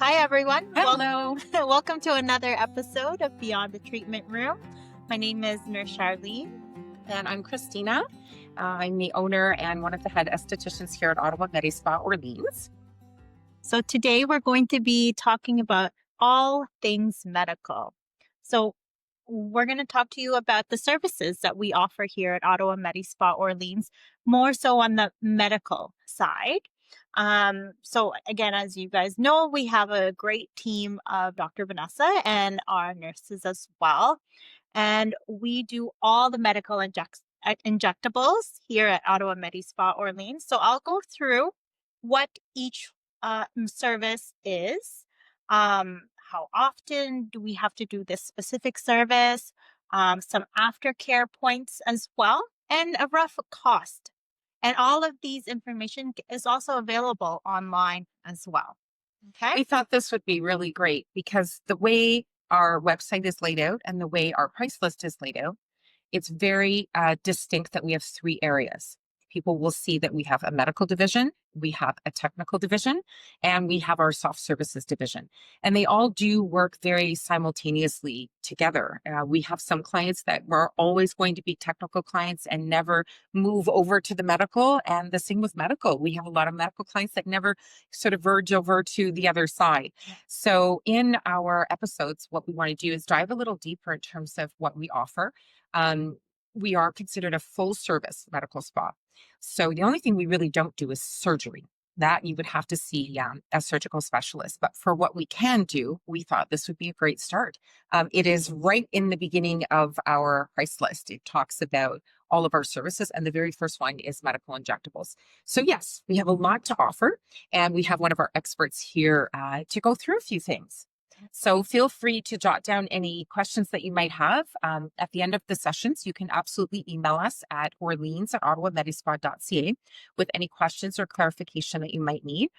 Hi, everyone. Hello. Welcome to another episode of Beyond the Treatment Room. My name is Nurse Charlene. And I'm Christina. I'm the owner and one of the head estheticians here at Ottawa MediSPA Orleans. So today we're going to be talking about all things medical. So we're going to talk to you about the services that we offer here at Ottawa MediSPA Orleans, more so on the medical side. So again, as you guys know, we have a great team of Dr. Vanessa and our nurses as well. And we do all the medical injectables here at Ottawa MediSPA Orleans. So I'll go through what each service is, how often do we have to do this specific service, some aftercare points as well, and a rough cost. And all of these information is also available online as well. Okay. We thought this would be really great because the way our website is laid out and the way our price list is laid out, it's very distinct that we have three areas. People will see that we have a medical division, we have a technical division, and we have our soft services division. And they all do work very simultaneously together. We have some clients that were always going to be technical clients and never move over to the medical. And the same with medical. We have a lot of medical clients that never sort of verge over to the other side. So in our episodes, what we want to do is dive a little deeper in terms of what we offer. We are considered a full service medical spa. So the only thing we really don't do is surgery. That you would have to see a surgical specialist. But for what we can do, we thought this would be a great start. It is right in the beginning of our price list. It talks about all of our services, and the very first one is medical injectables. So yes, we have a lot to offer, and we have one of our experts here to go through a few things. So feel free to jot down any questions that you might have. At the end of the sessions, you can absolutely email us at orleans@ottawamedispa.ca with any questions or clarification that you might need.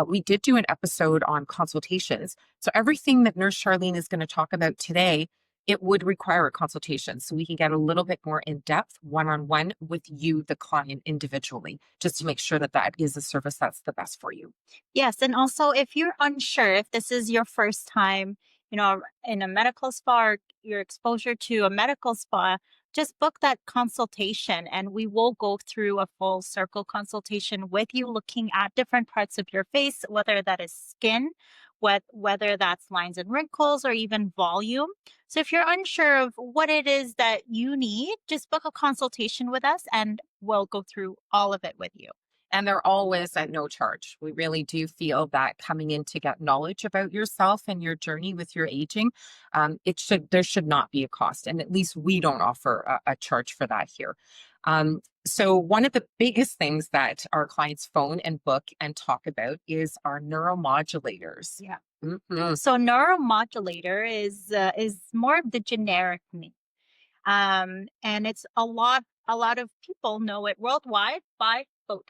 We did do an episode on consultations. So everything that Nurse Charlene is going to talk about today, it would require a consultation. So we can get a little bit more in depth one-on-one with you, the client, individually, just to make sure that that is a service that's the best for you. Yes. And also, if you're unsure, if this is your first time, in a medical spa or your exposure to a medical spa, just book that consultation and we will go through a full circle consultation with you, looking at different parts of your face, whether that is skin, whether that's lines and wrinkles, or even volume. So if you're unsure of what it is that you need, just book a consultation with us and we'll go through all of it with you. And they're always at no charge. We really do feel that coming in to get knowledge about yourself and your journey with your aging, there should not be a cost. And at least we don't offer a charge for that here. So one of the biggest things that our clients phone and book and talk about is our neuromodulators. Yeah. Mm-hmm. So neuromodulator is more of the generic name. And it's a lot of people know it worldwide by Botox.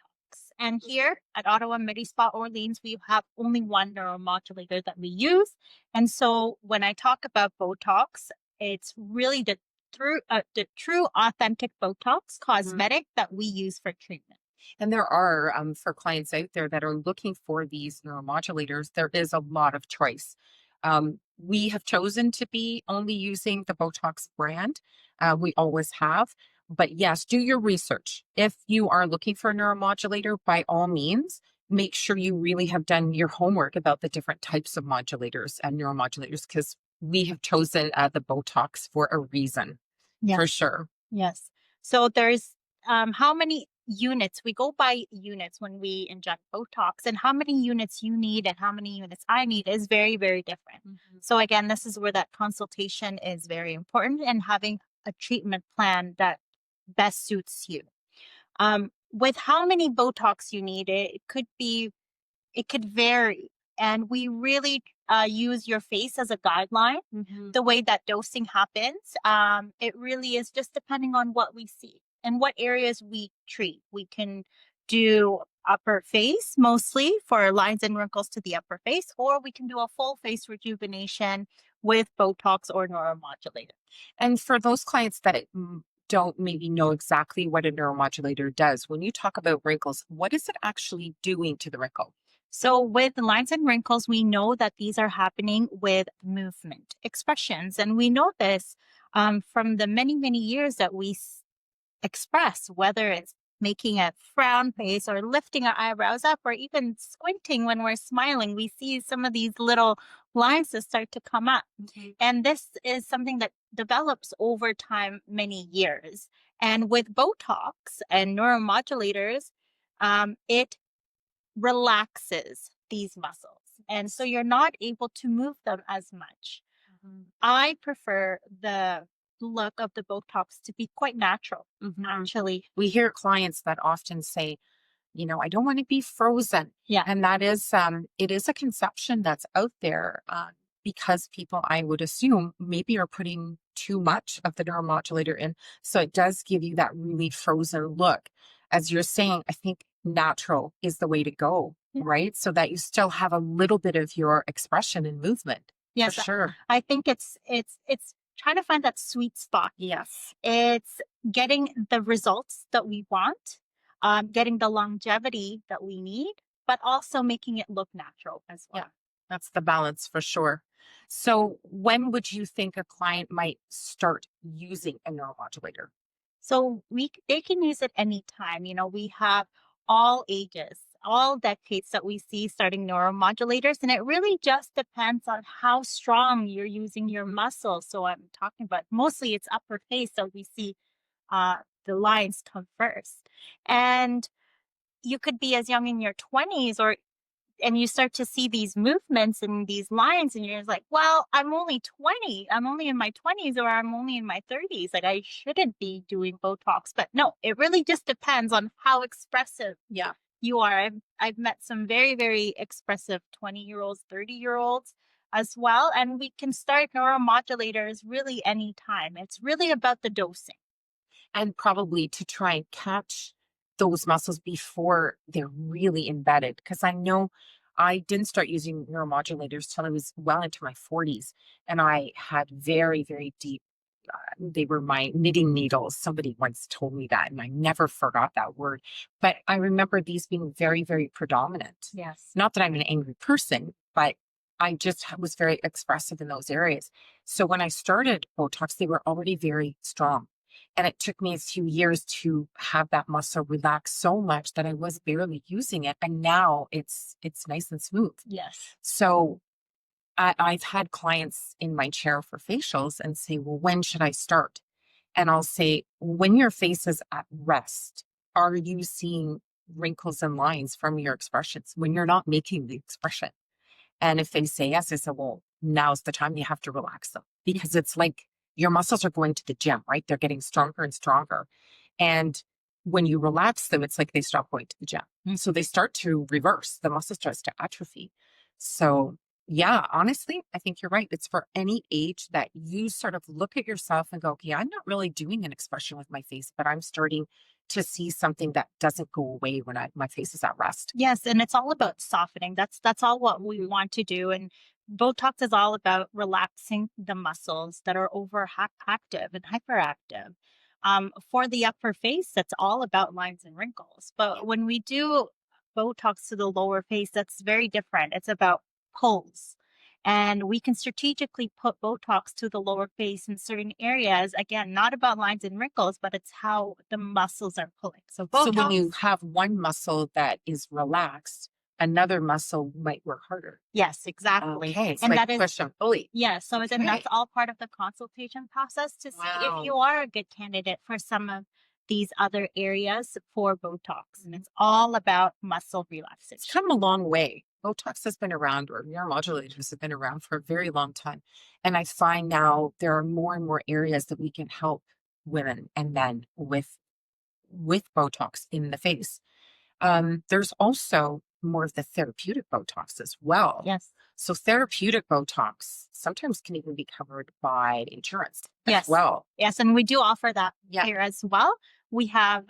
And here at Ottawa MediSPA Orleans, we have only one neuromodulator that we use. And so when I talk about Botox, it's really the true authentic Botox cosmetic that we use for treatment. And there are, for clients out there that are looking for these neuromodulators, there is a lot of choice. We have chosen to be only using the Botox brand. We always have. But yes, do your research. If you are looking for a neuromodulator, by all means, make sure you really have done your homework about the different types of modulators and neuromodulators, because we have chosen the Botox for a reason, for sure. Yes. So there's how many units, we go by units when we inject Botox, and how many units you need and how many units I need is very, very different. Mm-hmm. So again, this is where that consultation is very important, and having a treatment plan that best suits you. With how many Botox you need, it could vary. And we really use your face as a guideline. Mm-hmm. The way that dosing happens, it really is just depending on what we see and what areas we treat. We can do upper face mostly for lines and wrinkles to the upper face, or we can do a full face rejuvenation with Botox or neuromodulator. And for those clients that don't maybe know exactly what a neuromodulator does, when you talk about wrinkles, what is it actually doing to the wrinkle? So, with lines and wrinkles, we know that these are happening with movement expressions. And we know this from the many, many years that we express, whether it's making a frown face or lifting our eyebrows up or even squinting when we're smiling. We see some of these little lines that start to come up. And this is something that develops over time, many years. And with Botox and neuromodulators, it relaxes these muscles. And so you're not able to move them as much. I prefer the look of the Botox to be quite natural, actually. We hear clients that often say, I don't want to be frozen. Yeah. And that is, it is a conception that's out there because people, I would assume, maybe are putting too much of the neuromodulator in. So it does give you that really frozen look. As you're saying, I think natural is the way to go, right? So that you still have a little bit of your expression and movement. Yes, for sure. I think it's trying to find that sweet spot. Yes. It's getting the results that we want, getting the longevity that we need, but also making it look natural as well. Yeah, that's the balance for sure. So when would you think a client might start using a neuromodulator? So they can use it anytime. We have all ages, all decades that we see starting neuromodulators, and it really just depends on how strong you're using your muscles. So I'm talking about mostly it's upper face, so we see the lines come first, and you could be as young in your 20s and you start to see these movements and these lines and you're just like, well, I'm only 20, I'm only in my 20s, or I'm only in my 30s, like I shouldn't be doing Botox. But no, it really just depends on how expressive you are. I've met some very, very expressive 20-year-olds, 30-year-olds as well, and we can start neuromodulators really anytime. It's really about the dosing. And probably to try and catch those muscles before they're really embedded. Because I know I didn't start using neuromodulators till I was well into my 40s. And I had very, very deep, they were my knitting needles. Somebody once told me that, and I never forgot that word. But I remember these being very, very predominant. Yes. Not that I'm an angry person, but I just was very expressive in those areas. So when I started Botox, they were already very strong. And it took me a few years to have that muscle relax so much that I was barely using it. And now it's nice and smooth. Yes. So I've had clients in my chair for facials and say, well, when should I start? And I'll say, when your face is at rest, are you seeing wrinkles and lines from your expressions when you're not making the expression? And if they say yes, I say, well, now's the time you have to relax them, because it's like your muscles are going to the gym, right? They're getting stronger and stronger. And when you relax them, it's like they stop going to the gym. So they start to reverse, the muscle starts to atrophy. So yeah, honestly, I think you're right. It's for any age that you sort of look at yourself and go, okay, I'm not really doing an expression with my face, but I'm starting to see something that doesn't go away when my face is at rest. Yes, and it's all about softening. That's all what we want to do. And Botox is all about relaxing the muscles that are overactive and hyperactive. For the upper face, that's all about lines and wrinkles. But when we do Botox to the lower face, that's very different. It's about pulls. And we can strategically put Botox to the lower face in certain areas. Again, not about lines and wrinkles, but it's how the muscles are pulling. So So when you Botox. have one muscle that is relaxed, another muscle might work harder. Yes, exactly. Okay, it's And like that is, push and pulley. yeah, so then Okay. that's all part of the consultation process to see if Wow. you are a good candidate for some of these other areas for Botox. And it's all about muscle It's relaxation. come a long way. Botox has been around, or neuromodulators have been around for a very long time. And I find now there are more and more areas that we can help women and men with Botox in the face. There's also more of the therapeutic Botox as well. Yes. So therapeutic Botox sometimes can even be covered by insurance as Yes. well. Yes, and we do offer that Yeah. here as well. We have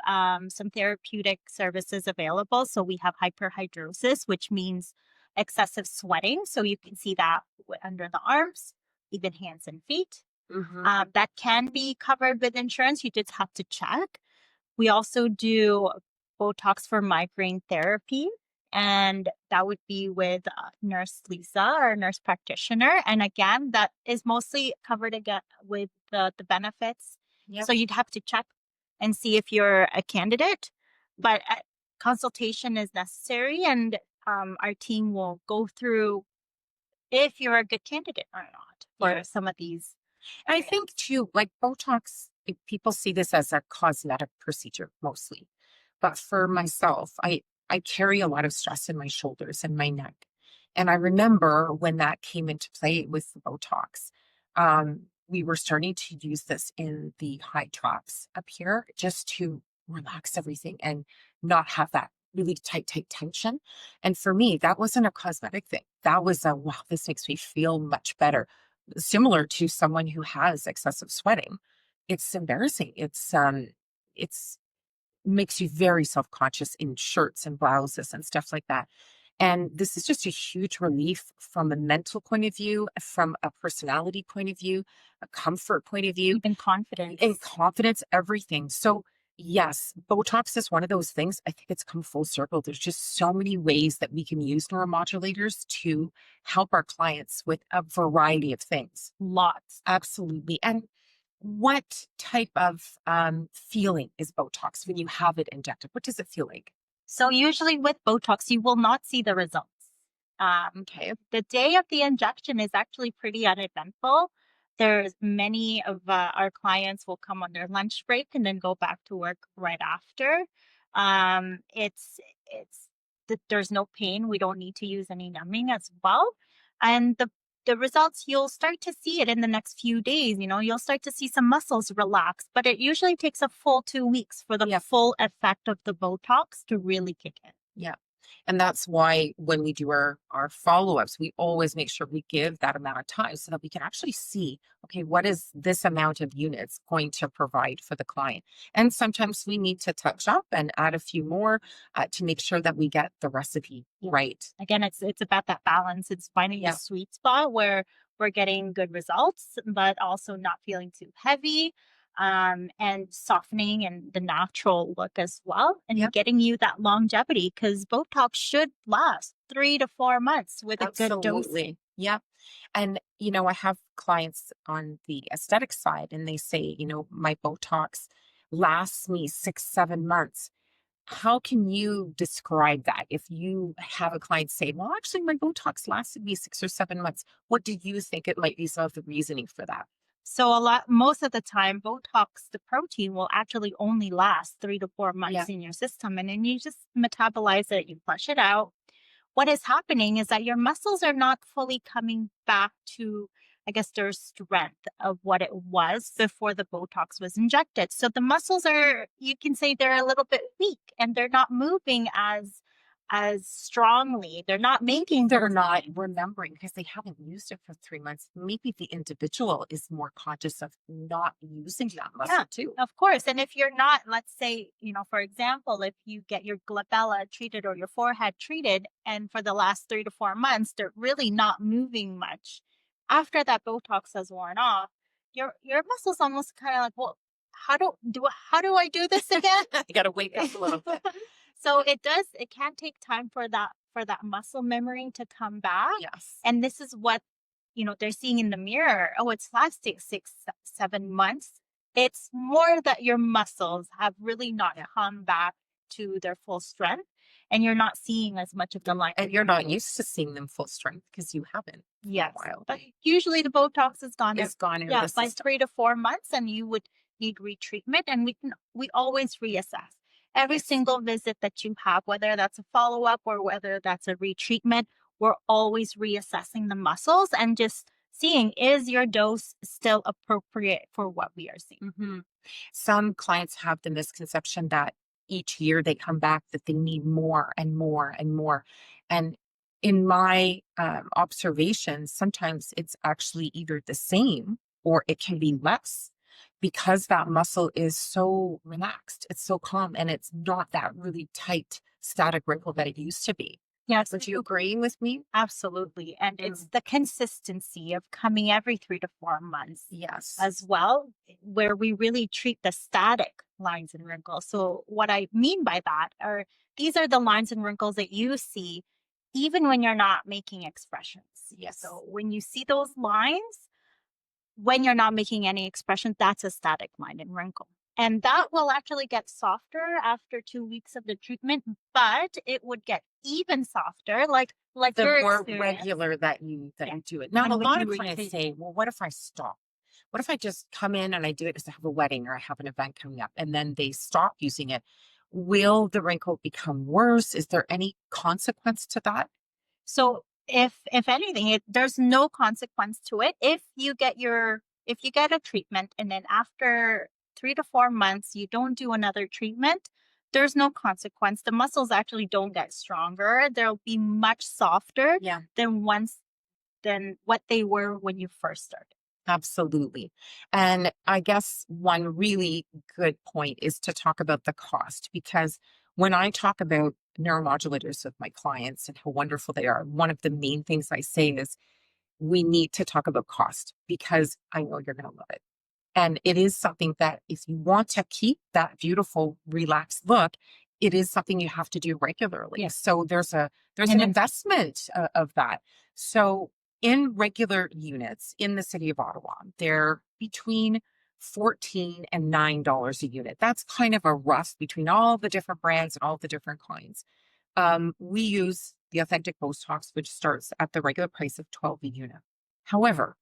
some therapeutic services available. So we have hyperhidrosis, which means excessive sweating. So you can see that under the arms, even hands and feet. That can be covered with insurance. You just have to check. We also do Botox for migraine therapy. And that would be with Nurse Lisa or nurse practitioner. And again, that is mostly covered again with the benefits. Yep. So you'd have to check and see if you're a candidate, but consultation is necessary, and our team will go through if you're a good candidate or not for some of these. And I think too, like Botox, people see this as a cosmetic procedure mostly. But for myself, I carry a lot of stress in my shoulders and my neck. And I remember when that came into play with the Botox, we were starting to use this in the high drops up here just to relax everything and not have that really tight tension. And for me, that wasn't a cosmetic thing. That was a wow, this makes me feel much better. Similar to someone who has excessive sweating. It's embarrassing. It's makes you very self-conscious in shirts and blouses and stuff like that. And this is just a huge relief from a mental point of view, from a personality point of view, a comfort point of view, Even confidence. and confidence, everything. So, yes, Botox is one of those things. I think it's come full circle. There's just so many ways that we can use neuromodulators to help our clients with a variety of things. Lots. Absolutely. And what type of feeling is Botox when you have it injected? What does it feel like? So usually with Botox, you will not see the results. Okay. The day of the injection is actually pretty uneventful. There's many of our clients will come on their lunch break and then go back to work right after. It's there's no pain. We don't need to use any numbing as well, and the results, you'll start to see it in the next few days. You'll start to see some muscles relax, but it usually takes a full 2 weeks for the full effect of the Botox to really kick in. Yeah. And that's why when we do our follow-ups, we always make sure we give that amount of time so that we can actually see, okay, what is this amount of units going to provide for the client? And sometimes we need to touch up and add a few more to make sure that we get the recipe right. Again, it's about that balance. It's finding the sweet spot where we're getting good results, but also not feeling too heavy, and softening and the natural look as well, and getting you that longevity, because Botox should last 3 to 4 months with a good dose. Absolutely. Yep. And, I have clients on the aesthetic side and they say, my Botox lasts me 6, 7 months. How can you describe that? If you have a client say, well, actually, my Botox lasted me 6 or 7 months, what do you think it might be some of the reasoning for that? So most of the time, Botox, the protein will actually only last 3 to 4 months in your system. And then you just metabolize it, you flush it out. What is happening is that your muscles are not fully coming back to, I guess, their strength of what it was before the Botox was injected. So the muscles are, you can say they're a little bit weak, and they're not moving as strongly. They're not making They're not remembering because they haven't used it for 3 months. Maybe the individual is more conscious of not using that muscle too. Of course. And if you're not, let's say, for example, if you get your glabella treated or your forehead treated, and for the last 3 to 4 months, they're really not moving much. After that Botox has worn off, your muscles almost kind of like, well, how do I do this again? You got to wake up a little bit. So it can take time for that muscle memory to come back. Yes. And this is what, they're seeing in the mirror. Oh, it's lasting 6, 7 months. It's more that your muscles have really not come back to their full strength, and you're not seeing as much of the line. And you're not used to seeing them full strength because you haven't. Yes. For a while. But usually the Botox is gone. It's gone in Yeah, the by system. 3 to 4 months, and you would need retreatment, and we always reassess. Every single visit that you have, whether that's a follow-up or whether that's a retreatment, we're always reassessing the muscles and just seeing, is your dose still appropriate for what we are seeing? Mhm. Some clients have the misconception that each year they come back that they need more and more and more. And in my observations, sometimes it's actually either the same or it can be less because that muscle is so relaxed, it's so calm, and it's not that really tight static wrinkle that it used to be. Yes, Would you agree with me? absolutely. And it's the consistency of coming every 3 to 4 months Yes. as well, where we really treat the static lines and wrinkles. So what I mean by that are these are the lines and wrinkles that you see even when you're not making expressions. Yes. So when you see those lines, when you're not making any expression, that's a static line and wrinkle. And that will actually get softer after 2 weeks of the treatment, but it would get even softer, like The your more experience. regular that Yeah. you do it. Now, a And when lot you of clients retain. say, well, what if I stop? What if I just come in and I do it because I have a wedding or I have an event coming up and then they stop using it? Will the wrinkle become worse? Is there any consequence to that? So if anything, there's no consequence to it. If you get a treatment and then after 3 to 4 months you don't do another treatment, there's no consequence. The muscles actually don't get stronger. They'll be much softer Yeah. than what they were when you first started. Absolutely. And I guess one really good point is to talk about the cost because when I talk about neuromodulators with my clients and how wonderful they are, one of the main things I say is we need to talk about cost because I know you're going to love it. And it is something that if you want to keep that beautiful, relaxed look, it is something you have to do regularly. Yeah. So there's an And investment of that. So in regular units in the city of Ottawa, they're between 14 and $9 a unit. That's kind of a rough between all the different brands and all the different kinds. We use the authentic Botox, which starts at the regular price of 12 a unit. However,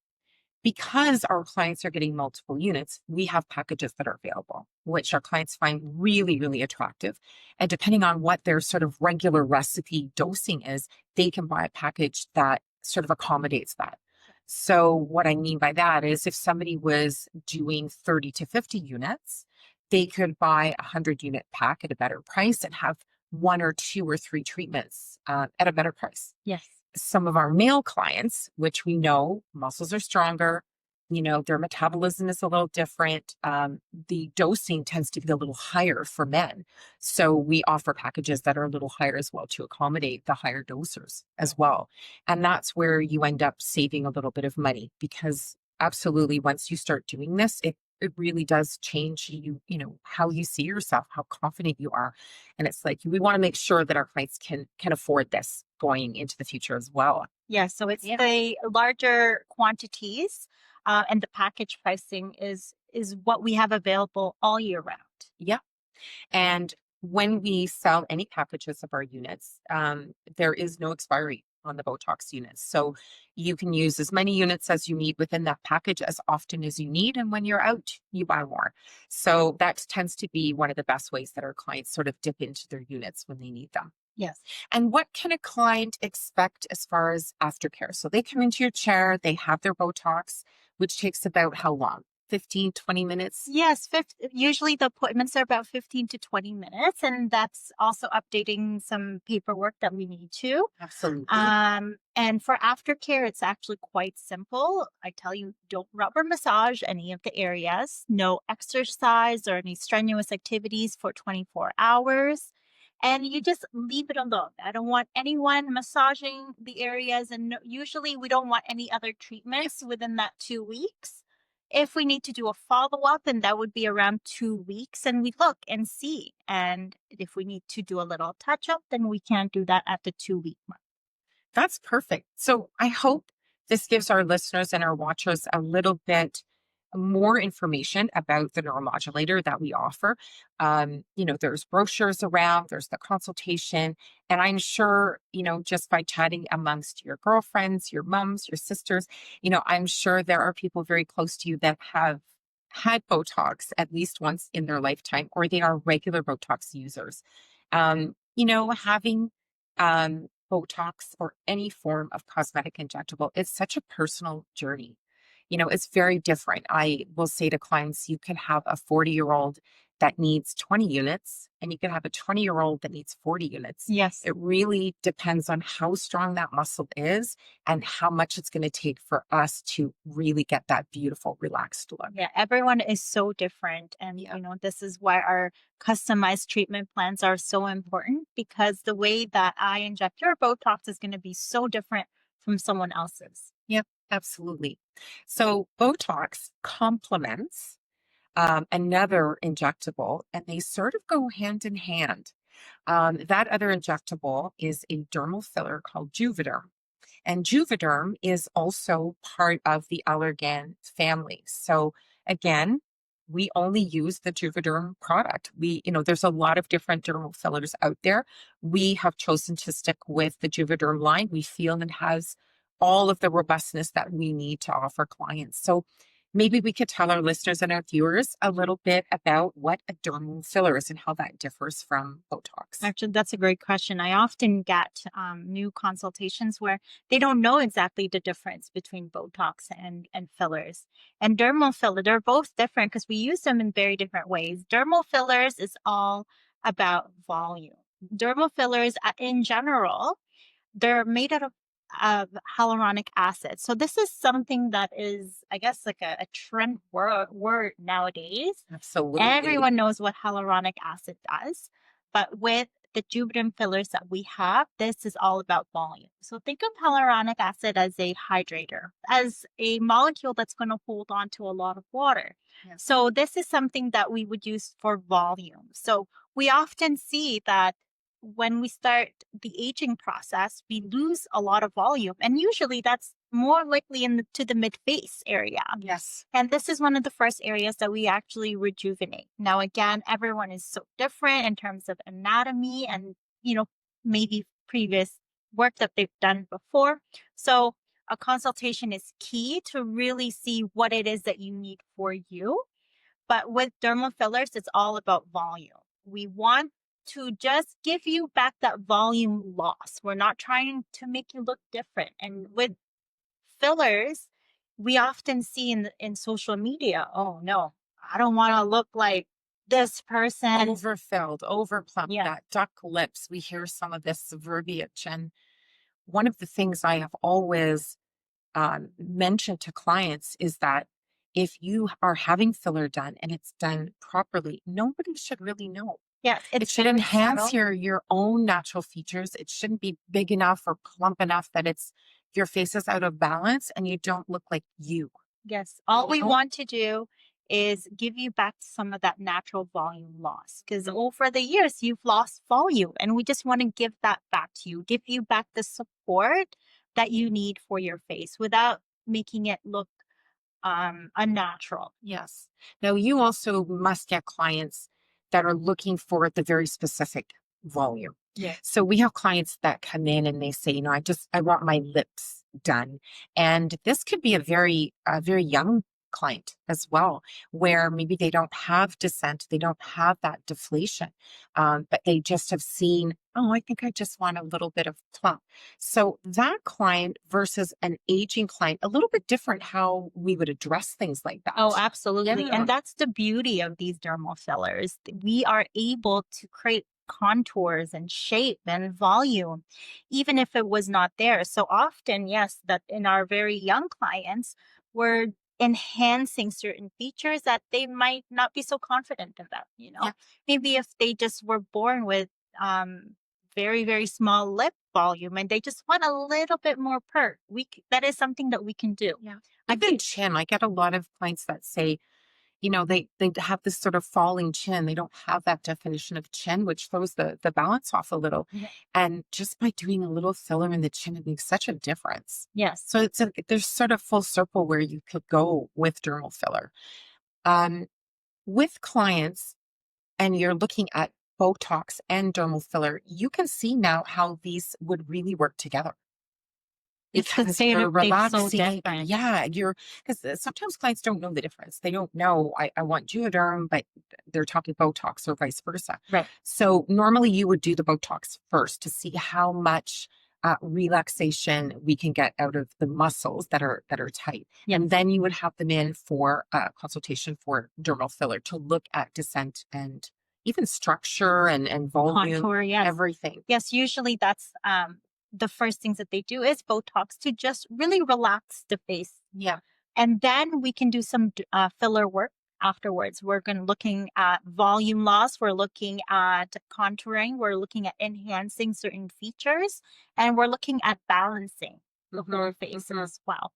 because our clients are getting multiple units, we have packages that are available, which our clients find really, really attractive. And depending on what their sort of regular recipe dosing is, they can buy a package that sort of accommodates that. So, what I mean by that is if somebody was doing 30 to 50 units, they could buy a 100 unit pack at a better price and have one or two or three treatments at a better price. yes. Some of our male clients, which we know muscles are stronger, their metabolism is a little different. The dosing tends to be a little higher for men. So we offer packages that are a little higher as well to accommodate the higher dosers as well. And that's where you end up saving a little bit of money because absolutely once you start doing this, it really does change how you see yourself, how confident you are. And it's like we want to make sure that our clients can afford this going into the future as well. Yeah, so it's Yeah. the larger quantities, and the package pricing is what we have available all year round. Yeah. And when we sell any packages of our units, there is no expiry on the Botox units. So you can use as many units as you need within that package as often as you need. And when you're out, you buy more. So that tends to be one of the best ways that our clients sort of dip into their units when they need them. Yes. And what can a client expect as far as aftercare? So they come into your chair, they have their Botox, which takes about how long? 15, 20 minutes? Yes, usually the appointments are about 15 to 20 minutes, and that's also updating some paperwork that we need to. Absolutely. And for aftercare, it's actually quite simple. I tell you, don't rubber massage any of the areas, no exercise or any strenuous activities for 24 hours. And you just leave it alone. I don't want anyone massaging the areas. And usually we don't want any other treatments within that 2 weeks. If we need to do a follow up, and that would be around 2 weeks, and we look and see. And if we need to do a little touch up, then we can do that at the 2 week mark. That's perfect. So I hope this gives our listeners and our watchers a little bit more information about the neuromodulator that we offer. There's brochures around, there's the consultation, and I'm sure, just by chatting amongst your girlfriends, your moms, your sisters, I'm sure there are people very close to you that have had Botox at least once in their lifetime, or they are regular Botox users. Having Botox or any form of cosmetic injectable, it's such a personal journey. It's very different. I will say to clients, you can have a 40-year-old that needs 20 units, and you can have a 20-year-old that needs 40 units. Yes. It really depends on how strong that muscle is and how much it's going to take for us to really get that beautiful, relaxed look. Yeah, everyone is so different. And, Yeah. this is why our customized treatment plans are so important, because the way that I inject your Botox is going to be so different from someone else's. Yep, absolutely. So Botox complements another injectable, and they sort of go hand in hand. That other injectable is a dermal filler called Juvederm. And Juvederm is also part of the Allergan family. So again, we only use the Juvederm product. There's a lot of different dermal fillers out there. We have chosen to stick with the Juvederm line. We feel it has all of the robustness that we need to offer clients. So maybe we could tell our listeners and our viewers a little bit about what a dermal filler is and how that differs from Botox. Actually, that's a great question. I often get new consultations where they don't know exactly the difference between Botox and fillers. And dermal filler, they're both different because we use them in very different ways. Dermal fillers is all about volume. Dermal fillers, in general, they're made out of hyaluronic acid. So this is something that is, I guess, like a trend word nowadays. Absolutely. Everyone knows what hyaluronic acid does, but with the Juvederm fillers that we have, this is all about volume. So think of hyaluronic acid as a hydrator, as a molecule that's going to hold on to a lot of water. Yes. So this is something that we would use for volume. So we often see that when we start the aging process, we lose a lot of volume. And usually that's more likely to the mid face area. Yes. And this is one of the first areas that we actually rejuvenate. Now, again, everyone is so different in terms of anatomy and, maybe previous work that they've done before. So a consultation is key to really see what it is that you need for you. But with dermal fillers, it's all about volume. We want to just give you back that volume loss. We're not trying to make you look different. And with fillers, we often see in social media, oh no, I don't want to look like this person. Overfilled, overplumped, Yeah. that duck lips. We hear some of this verbiage. And one of the things I have always mentioned to clients is that if you are having filler done and it's done properly, nobody should really know. Yeah, It should enhance your own natural features. It shouldn't be big enough or plump enough that your face is out of balance and you don't look like you. Yes. All we want to do is give you back some of that natural volume loss because over the years you've lost volume and we just want to give that back to you, give you back the support that you need for your face without making it look unnatural. Yes. Now, you also must get clients that are looking for the very specific volume. Yeah. So we have clients that come in and they say, I want my lips done. And this could be a very young client as well, where maybe they don't have descent, they don't have that deflation, but they just have seen, oh, I think I just want a little bit of plump. So that client versus an aging client, a little bit different how we would address things like that. Oh, absolutely. Yeah. And that's the beauty of these dermal fillers. We are able to create contours and shape and volume, even if it was not there. So often, yes, that in our very young clients, we're enhancing certain features that they might not be so confident about, Yeah. Maybe if they just were born with very, very small lip volume and they just want a little bit more perk. That is something that we can do. Yeah. Even chin. I get a lot of clients that say, they have this sort of falling chin. They don't have that definition of chin, which throws the balance off a little. Yeah. And just by doing a little filler in the chin, it makes such a difference. Yes. So there's sort of full circle where you could go with dermal filler. With clients, and you're looking at Botox and dermal filler, you can see now how these would really work together. Because you're relaxing. Yeah, because sometimes clients don't know the difference. They don't know, I want Juvederm, but they're talking Botox or vice versa. Right. So normally you would do the Botox first to see how much relaxation we can get out of the muscles that are tight. Yes. And then you would have them in for a consultation for dermal filler to look at descent and even structure and volume, Contour, yes. Everything. Yes, usually that's the first things that they do is Botox to just really relax the face. Yeah. And then we can do some filler work afterwards. We're looking at volume loss. We're looking at contouring. We're looking at enhancing certain features. And we're looking at balancing the whole face as well.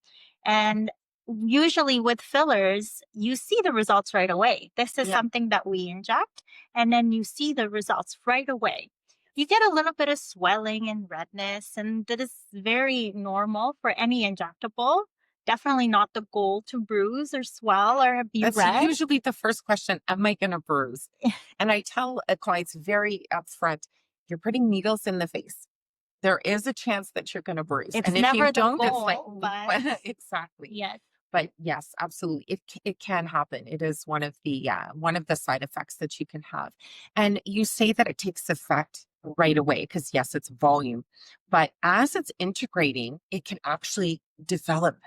And usually with fillers, you see the results right away. This is something that we inject, and then you see the results right away. You get a little bit of swelling and redness, and that is very normal for any injectable. Definitely not the goal to bruise or swell or be That's red. usually the first question. Am I going to bruise? And I tell clients very upfront, you're putting needles in the face. There is a chance that you're going to bruise. It's And if never you the don't, it's goal, like, but exactly. yes. But yes, absolutely. It can happen. It is one of the side effects that you can have. And you say that it takes effect right away because yes, it's volume. But as it's integrating, it can actually develop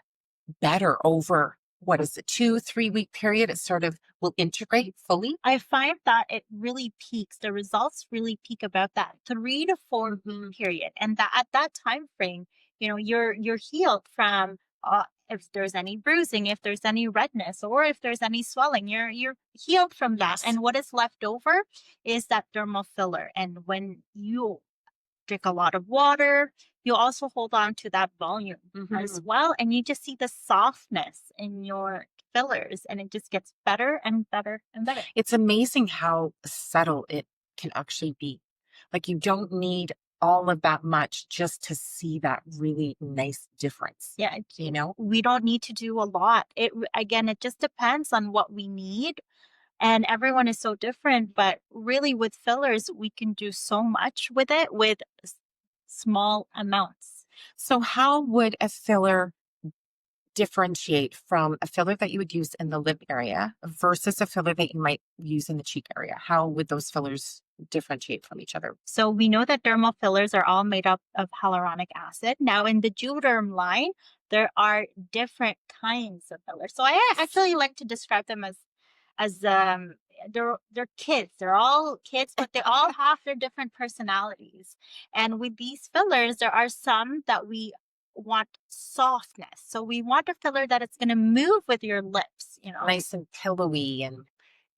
better over what is it, 2-3 week period. It sort of will integrate fully. I find that it really peaks. The results really peak about that 3 to 4 week period, and that at that time frame, you're healed from if there's any bruising, if there's any redness, or if there's any swelling, you're healed from that. Yes. And what is left over is that dermal filler. And when you drink a lot of water, you also hold on to that volume as well, and you just see the softness in your fillers, and it just gets better and better and better. It's amazing how subtle it can actually be. Like you don't need all of that much just to see that really nice difference. Yeah, You know? we don't need to do a lot. Again, it just depends on what we need, and everyone is so different, but really with fillers, we can do so much with it with small amounts. So how would a filler differentiate from a filler that you would use in the lip area versus a filler that you might use in the cheek area? How would those fillers differentiate from each other? So we know that dermal fillers are all made up of hyaluronic acid. Now in the Juvederm line, there are different kinds of fillers. So I actually like to describe them as they're kids. They're all kids, but they all have their different personalities. And with these fillers, there are some that we want softness. So we want a filler that it's going to move with your lips, Nice and pillowy and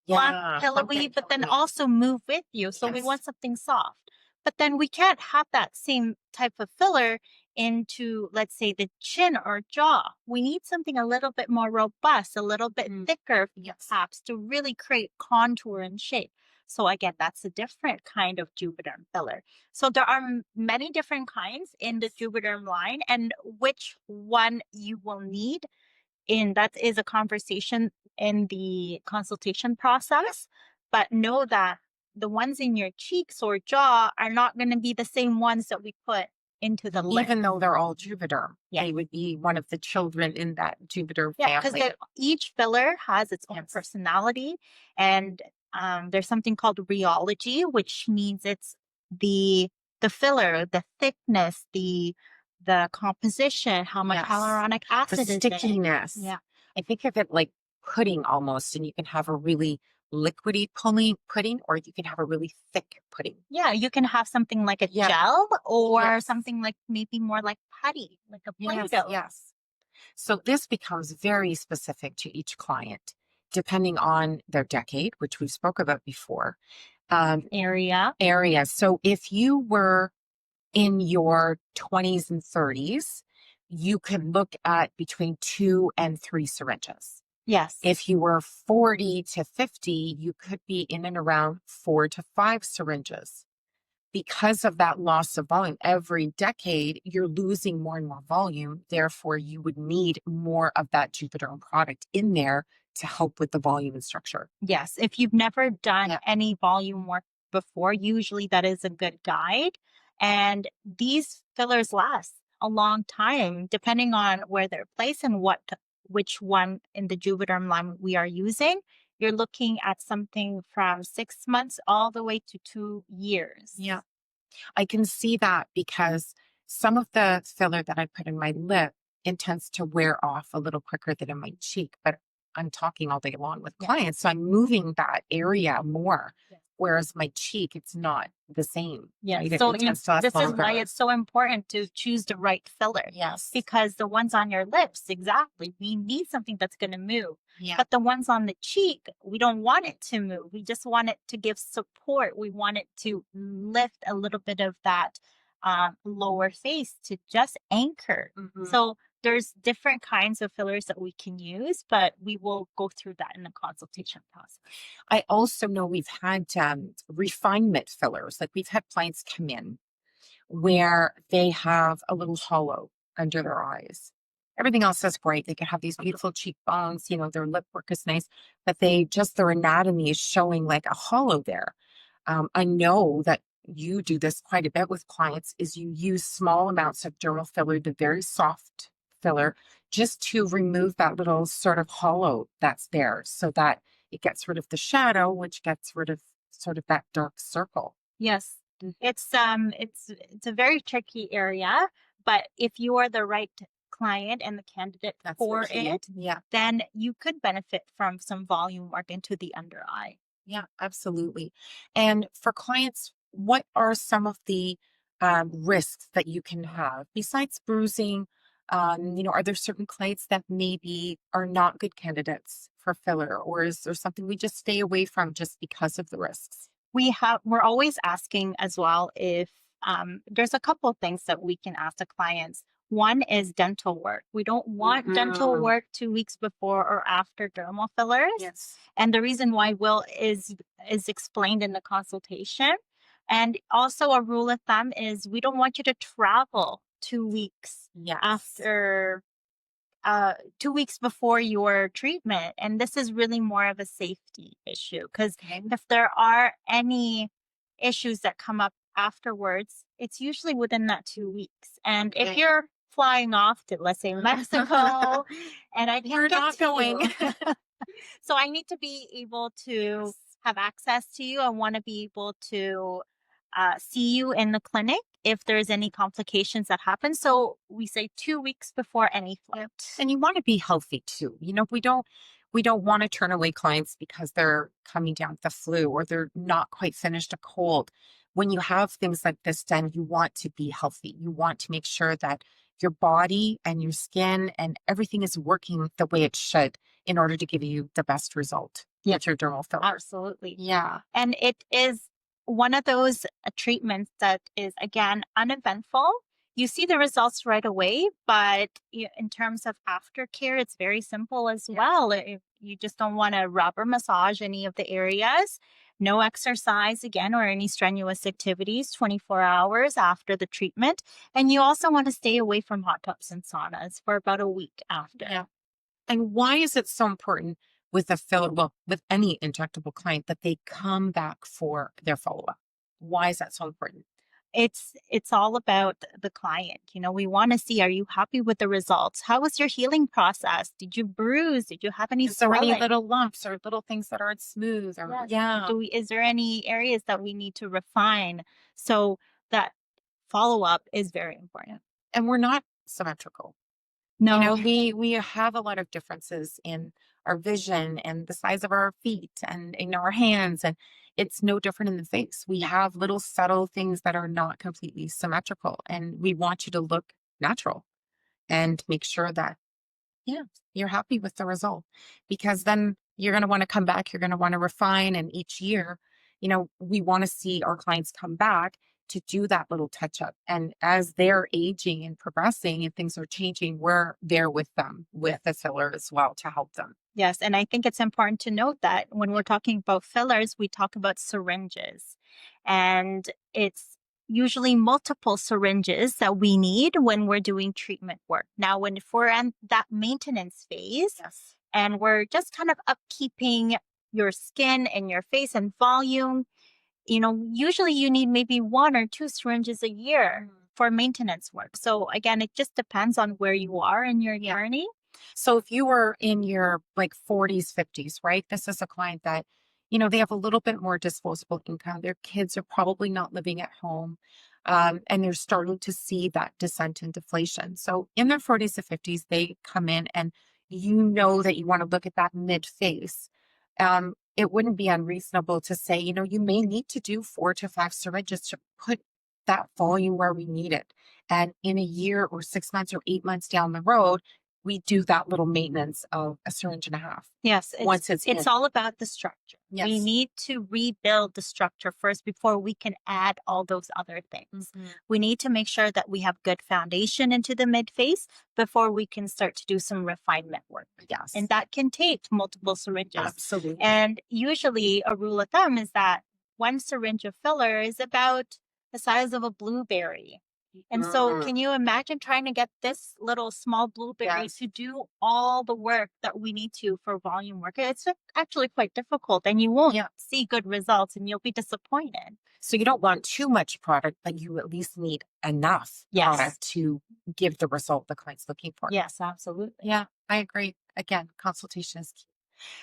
want yeah, pillowy, okay, but then pillowy. also move with you. So we Yes. want something soft. But then we can't have that same type of filler into, let's say, the chin or jaw. We need something a little bit more robust, a little bit thicker, Yes. perhaps, to really create contour and shape. So again, that's a different kind of Juvederm filler. So there are many different kinds in the Juvederm line, and which one you will need that is a conversation in the consultation process. But know that the ones in your cheeks or jaw are not going to be the same ones that we put into the lip. Even though they're all Juvederm, Yeah. they would be one of the children in that Juvederm Yeah, because family. each filler has its own Yes. personality, and there's something called rheology, which means it's the filler, the thickness, the composition, how much Yes. hyaluronic The acid is in it. stickiness. Yeah. I think of it like pudding almost, and you can have a really liquidy pudding, or you can have a really thick pudding. Yeah, you can have something like a Yeah. gel or Yes. something like maybe more like putty, like a Yes, Play-Doh. yes. So this becomes very specific to each client, depending on their decade, which we spoke about before, Area. area. So if you were in your 20s and 30s, you could look at between 2 and 3 syringes. Yes. If you were 40 to 50, you could be in and around 4 to 5 syringes. Because of that loss of volume, every decade, you're losing more and more volume. Therefore, you would need more of that Juvederm product in there to help with the volume and structure. Yes, if you've never done Yeah. any volume work before, usually that is a good guide. And these fillers last a long time, depending on where they're placed and which one in the Juvederm line we are using. You're looking at something from 6 months all the way to 2 years. Yeah. I can see that because some of the filler that I put in my lip, it tends to wear off a little quicker than in my cheek. But I'm talking all day long with Yeah. clients, so I'm moving that area more. Yes. Whereas my cheek, it's not the same. Yeah. Right? So It tends to last this is longer. why it's so important to choose the right filler. Yes. Because the ones on your lips, exactly, we need something that's going to move. Yeah. But the ones on the cheek, we don't want it to move. We just want it to give support. We want it to lift a little bit of that lower face to just anchor. Mhm. So there's different kinds of fillers that we can use, but we will go through that in the consultation process. I also know we've had refinement fillers. Like we've had clients come in where they have a little hollow under their eyes. Everything else is great. They can have these beautiful cheekbones, their lip work is nice, but their anatomy is showing like a hollow there. I know that you do this quite a bit with clients is you use small amounts of dermal filler, the very soft filler, just to remove that little sort of hollow that's there so that it gets rid of the shadow, which gets rid of sort of that dark circle. Yes. It's a very tricky area, but if you are the right client and the candidate That's for the key. it, Yeah. then you could benefit from some volume work into the under eye. Yeah, absolutely. And for clients, what are some of the risks that you can have besides bruising? Are there certain clients that maybe are not good candidates for filler, or is there something we just stay away from just because of the risks? We're always asking as well if there's a couple of things that we can ask the clients. One is dental work. We don't want dental work 2 weeks before or after dermal fillers. Yes. And the reason why will is explained in the consultation. And also a rule of thumb is we don't want you to travel 2 weeks Yes. after 2 weeks before your treatment. And this is really more of a safety issue because if there are any issues that come up afterwards, it's usually within that 2 weeks. And if you're flying off to, let's say, Mexico, and I You're can't get not to going. you, so I need to be able to have access to you. I want to be able to see you in the clinic if there's any complications that happen. So we say 2 weeks before any flight. And you want to be healthy too. We don't want to turn away clients because they're coming down with the flu or they're not quite finished a cold. When you have things like this done, you want to be healthy. You want to make sure that your body and your skin and everything is working the way it should in order to give you the best result with your dermal filler. Absolutely. Yeah. And it is one of those treatments that is, again, uneventful. You see the results right away, but in terms of aftercare, it's very simple as well. If you just don't want to rub or massage any of the areas, no exercise again or any strenuous activities 24 hours after the treatment. And you also want to stay away from hot tubs and saunas for about a week after. Yeah. And why is it so important with a filler, well, with any injectable client that they come back for their follow-up? Why is that so important? It's all about the client. We want to see, are you happy with the results? How was your healing process? Did you bruise? Did you have any Is there swelling? any little lumps or little things that aren't smooth? Or, Yes. yeah. Is there any areas that we need to refine? So that follow-up is very important. And we're not symmetrical. No. We have a lot of differences in our vision and the size of our feet and in our hands, and it's no different in the face. We have little subtle things that are not completely symmetrical, and we want you to look natural and make sure that you're happy with the result, because then you're going to want to come back, you're going to want to refine, and each year, we want to see our clients come back to do that little touch up. And as they're aging and progressing and things are changing, we're there with them with a filler as well to help them. Yes, and I think it's important to note that when we're talking about fillers, we talk about syringes. And it's usually multiple syringes that we need when we're doing treatment work. Now, if we're in that maintenance phase and we're just kind of upkeeping your skin and your face and volume, usually you need maybe 1 or 2 syringes a year for maintenance work. So again, it just depends on where you are in your journey. So if you were in your 40s, 50s, right? This is a client that, they have a little bit more disposable income. Their kids are probably not living at home. And they're starting to see that descent in deflation. So in their 40s to 50s, they come in and you know that you want to look at that mid face. It wouldn't be unreasonable to say, you may need to do 4 to 5 syringes to put that volume where we need it. And in a year or 6 months or 8 months down the road, we do that little maintenance of a syringe and a half. Yes, Once it's in. all about the structure. We Yes. need to rebuild the structure first before we can add all those other things. We need to make sure that we have good foundation into the midface before we can start to do some refinement work. Yes. And that can take multiple syringes. Absolutely. And usually a rule of thumb is that one syringe of filler is about the size of a blueberry. And so can you imagine trying to get this little small blueberry Yes. to do all the work that we need to for volume work? It's actually quite difficult, and you won't see good results, and you'll be disappointed. So you don't want too much product, but you at least need enough product to give the result the client's looking for. Yes, absolutely. Yeah, I agree. Again, consultation is key.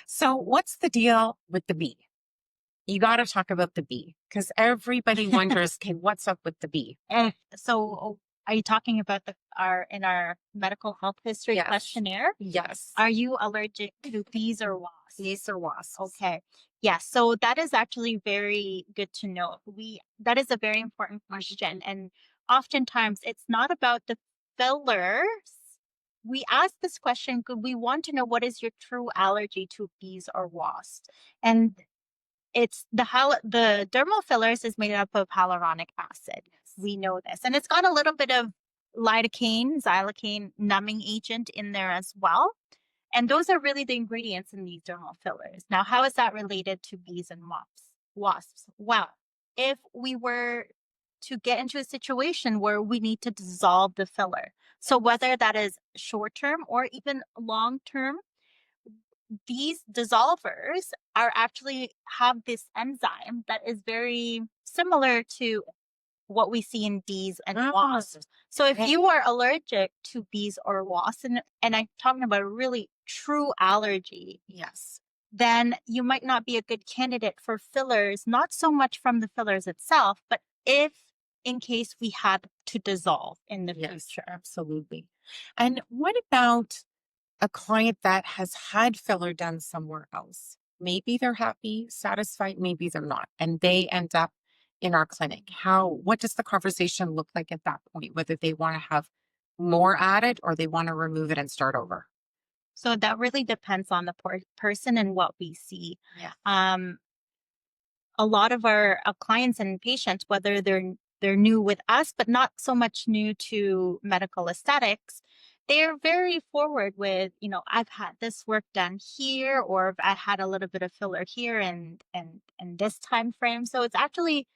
So what's the deal with the bee? You got to talk about the bee because everybody wonders, okay, what's up with the bee? So are you talking about our medical health history questionnaire? Yes. Are you allergic to bees or wasps? Bees or wasps. Okay. Yeah. So that is actually very good to know. That is a very important question. And oftentimes it's not about the fillers. We ask this question because we want to know what is your true allergy to bees or wasps. And it's the dermal fillers is made up of hyaluronic acid. We know this. And it's got a little bit of xylocaine numbing agent in there as well. And those are really the ingredients in these dermal fillers. Now, how is that related to bees and wasps? Well, if we were to get into a situation where we need to dissolve the filler, so whether that is short term or even long term, these dissolvers are actually have this enzyme that is very similar to what we see in bees and wasps. So if you are allergic to bees or wasps, and I'm talking about a really true allergy, then you might not be a good candidate for fillers, not so much from the fillers itself, but if in case we had to dissolve in the future. Absolutely. And what about a client that has had filler done somewhere else? Maybe they're happy, satisfied, maybe they're not, and they end up in our clinic. What does the conversation look like at that point? Whether they want to have more added or they want to remove it and start over? So that really depends on the person and what we see. A lot of our clients and patients, whether they're new with us, but not so much new to medical aesthetics, they're very forward with, I've had this work done here, or I had a little bit of filler here and this time frame. So it's actually,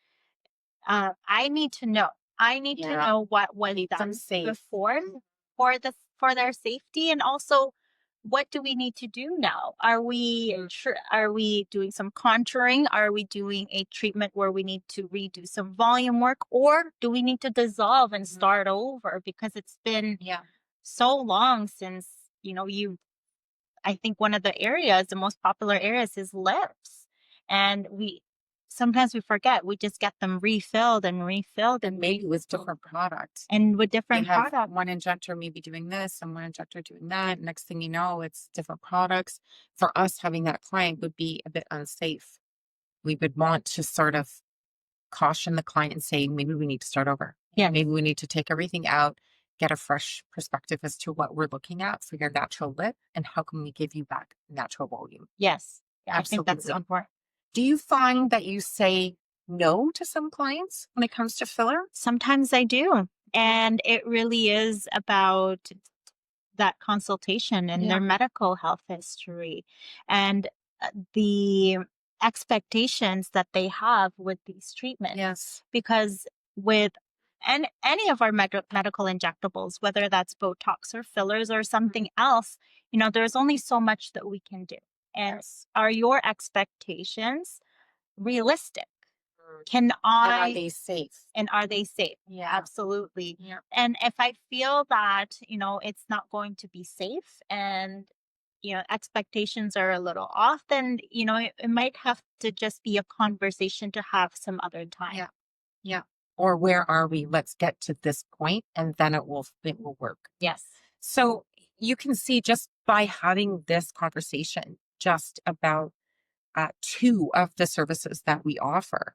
I need to know. I need to know what was done before for their safety, and also what do we need to do now? Are we doing some contouring? Are we doing a treatment where we need to redo some volume work, or do we need to dissolve and start over because it's been so long since I think one of the most popular areas is lips, and sometimes we forget. We just get them refilled and maybe with different products. And with different products. One injector maybe doing this and one injector doing that. Next thing you know, it's different products. For us, having that client would be a bit unsafe. We would want to sort of caution the client and say, maybe we need to start over. Yeah. Maybe we need to take everything out, get a fresh perspective as to what we're looking at for your natural lip and how can we give you back natural volume. Yes. Yeah, I think that's important. Do you find that you say no to some clients when it comes to filler? Sometimes I do. And it really is about that consultation and their medical health history and the expectations that they have with these treatments. Yes. Because with any of our medical injectables, whether that's Botox or fillers or something else, there's only so much that we can do. And are your expectations realistic? And are they safe? Yeah, absolutely. Yeah. And if I feel that, it's not going to be safe and, expectations are a little off, then, it might have to just be a conversation to have some other time. Yeah. Yeah. Or where are we? Let's get to this point and then it will work. Yes. So you can see just by having this conversation just about two of the services that we offer,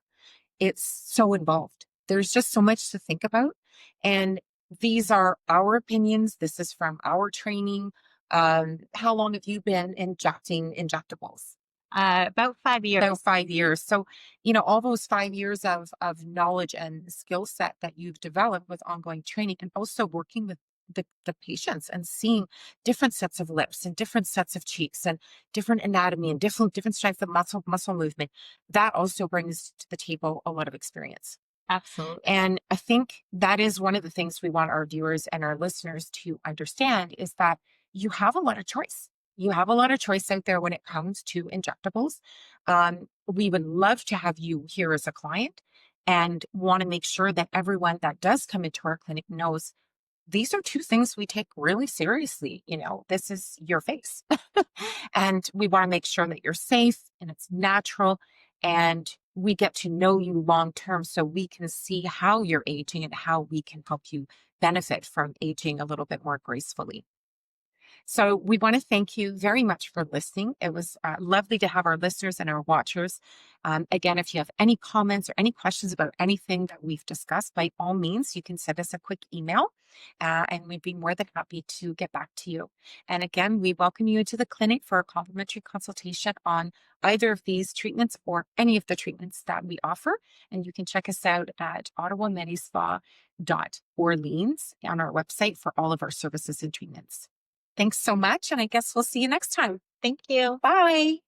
it's so involved. There's just so much to think about. And These are our opinions. This is from our training. How long have you been injecting injectables? About 5 years. About 5 years. So, you know, all those 5 years of knowledge and skill set that you've developed with ongoing training, and also working with the patients and seeing different sets of lips and different sets of cheeks and different anatomy and different strengths of muscle movement, that also brings to the table a lot of experience. Absolutely. And I think that is one of the things we want our viewers and our listeners to understand, is that you have a lot of choice. You have a lot of choice out there when it comes to injectables. We would love to have you here as a client, and want to make sure that everyone that does come into our clinic knows these are two things we take really seriously. You know, this is your face. And we want to make sure that you're safe and it's natural, and we get to know you long term so we can see how you're aging and how we can help you benefit from aging a little bit more gracefully. So we want to thank you very much for listening. It was lovely to have our listeners and our watchers. Again, if you have any comments or any questions about anything that we've discussed, by all means, you can send us a quick email, and we'd be more than happy to get back to you. And again, we welcome you into the clinic for a complimentary consultation on either of these treatments or any of the treatments that we offer. And you can check us out at Ottawa MediSPA.Orleans on our website for all of our services and treatments. Thanks so much, and I guess we'll see you next time. Thank you. Bye.